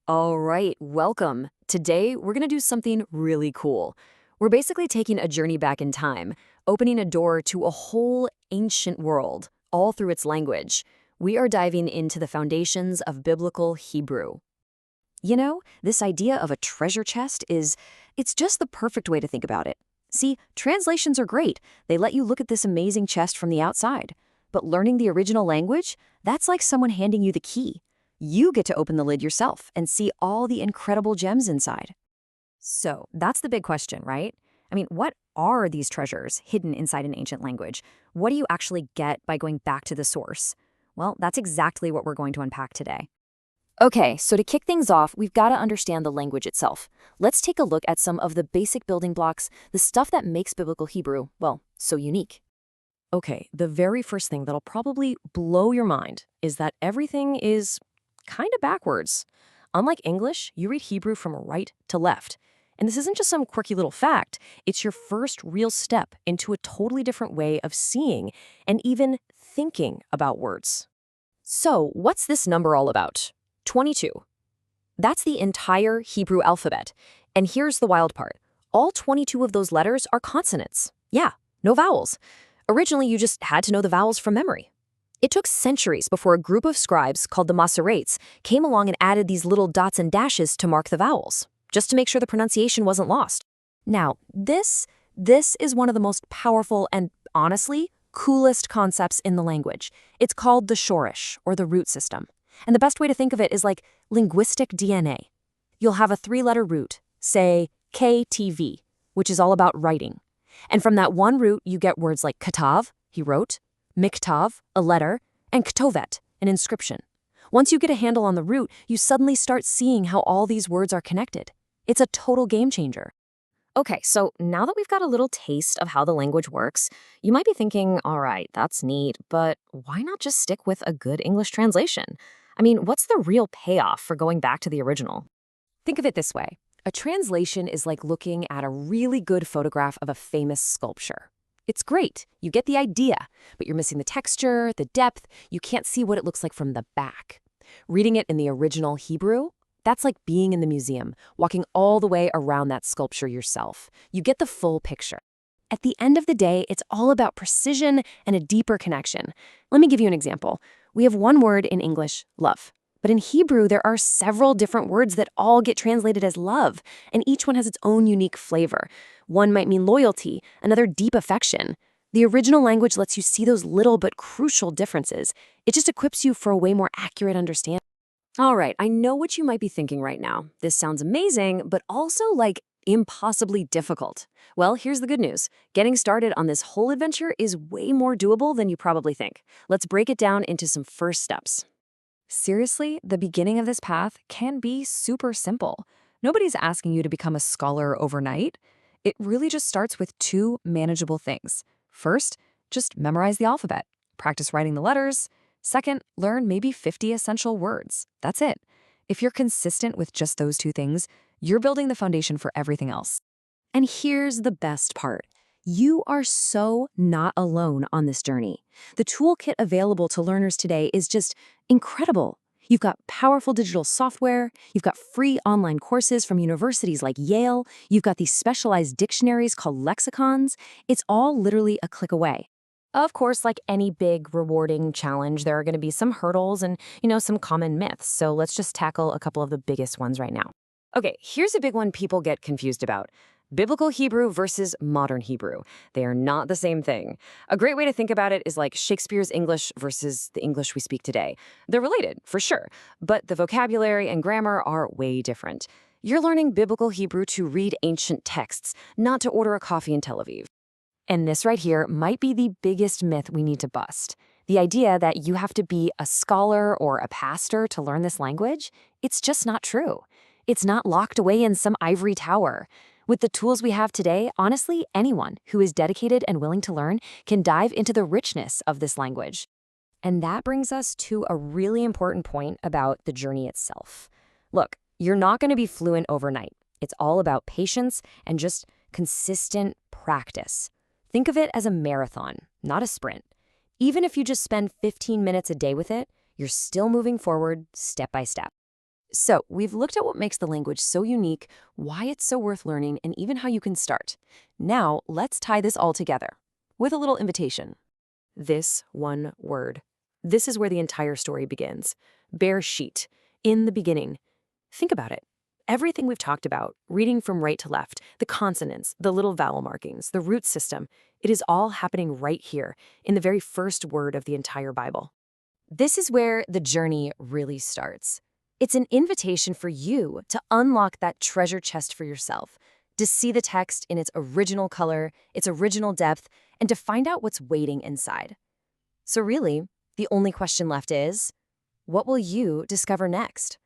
All right, welcome. Today, we're going to do something really cool. We're basically taking a journey back in time, opening a door to a whole ancient world, all through its language. We are diving into the foundations of biblical Hebrew. This idea of a treasure chest it's just the perfect way to think about it. See, translations are great. They let you look at this amazing chest from the outside. But learning the original language, that's like someone handing you the key. You get to open the lid yourself and see all the incredible gems inside. So, that's the big question, right? I mean, what are these treasures hidden inside an ancient language? What do you actually get by going back to the source? Well, that's exactly what we're going to unpack today. Okay, so to kick things off, we've got to understand the language itself. Let's take a look at some of the basic building blocks, the stuff that makes Biblical Hebrew, well, so unique. Okay, the very first thing that'll probably blow your mind is that everything is kind of backwards. Unlike English, you read Hebrew from right to left. And this isn't just some quirky little fact, it's your first real step into a totally different way of seeing and even thinking about words. So, what's this number all about? 22. That's the entire Hebrew alphabet. And here's the wild part. All 22 of those letters are consonants. Yeah, no vowels. Originally, you just had to know the vowels from memory. It took centuries before a group of scribes called the Masoretes came along and added these little dots and dashes to mark the vowels, just to make sure the pronunciation wasn't lost. Now, this is one of the most powerful and, honestly, coolest concepts in the language. It's called the shorish, or the root system. And the best way to think of it is like linguistic DNA. You'll have a three-letter root, say KTV, which is all about writing. And from that one root, you get words like katav, he wrote, miktav, a letter, and ktovet, an inscription. Once you get a handle on the root, you suddenly start seeing how all these words are connected. It's a total game changer. Okay, so now that we've got a little taste of how the language works, you might be thinking, all right, that's neat, but why not just stick with a good English translation? I mean, what's the real payoff for going back to the original? Think of it this way. A translation is like looking at a really good photograph of a famous sculpture. It's great. You get the idea, but you're missing the texture, the depth. You can't see what it looks like from the back. Reading it in the original Hebrew, that's like being in the museum, walking all the way around that sculpture yourself. You get the full picture. At the end of the day, it's all about precision and a deeper connection. Let me give you an example. We have one word in English, love. But in Hebrew, there are several different words that all get translated as love, and each one has its own unique flavor. One might mean loyalty, another deep affection. The original language lets you see those little but crucial differences. It just equips you for a way more accurate understanding. All right, I know what you might be thinking right now. This sounds amazing, but also like impossibly difficult. Well, here's the good news. Getting started on this whole adventure is way more doable than you probably think. Let's break it down into some first steps. Seriously, the beginning of this path can be super simple. Nobody's asking you to become a scholar overnight. It really just starts with two manageable things. First, just memorize the alphabet. Practice writing the letters. Second, learn maybe 50 essential words. That's it. If you're consistent with just those two things, you're building the foundation for everything else. And here's the best part. You are so not alone on this journey. The toolkit available to learners today is just incredible. You've got powerful digital software, you've got free online courses from universities like Yale, you've got these specialized dictionaries called lexicons. It's all literally a click away. Of course, like any big, rewarding challenge, there are going to be some hurdles and, some common myths. So let's just tackle a couple of the biggest ones right now. Okay, here's a big one people get confused about. Biblical Hebrew versus modern Hebrew. They are not the same thing. A great way to think about it is like Shakespeare's English versus the English we speak today. They're related, for sure, but the vocabulary and grammar are way different. You're learning Biblical Hebrew to read ancient texts, not to order a coffee in Tel Aviv. And this right here might be the biggest myth we need to bust. The idea that you have to be a scholar or a pastor to learn this language, it's just not true. It's not locked away in some ivory tower. With the tools we have today, honestly, anyone who is dedicated and willing to learn can dive into the richness of this language. And that brings us to a really important point about the journey itself. Look, you're not going to be fluent overnight. It's all about patience and just consistent practice. Think of it as a marathon, not a sprint. Even if you just spend 15 minutes a day with it, you're still moving forward step by step. So, we've looked at what makes the language so unique, why it's so worth learning, and even how you can start. Now, let's tie this all together with a little invitation. This one word. This is where the entire story begins. Bereshit, in the beginning. Think about it. Everything we've talked about, reading from right to left, the consonants, the little vowel markings, the root system, it is all happening right here, in the very first word of the entire Bible. This is where the journey really starts. It's an invitation for you to unlock that treasure chest for yourself, to see the text in its original color, its original depth, and to find out what's waiting inside. So really, the only question left is, what will you discover next?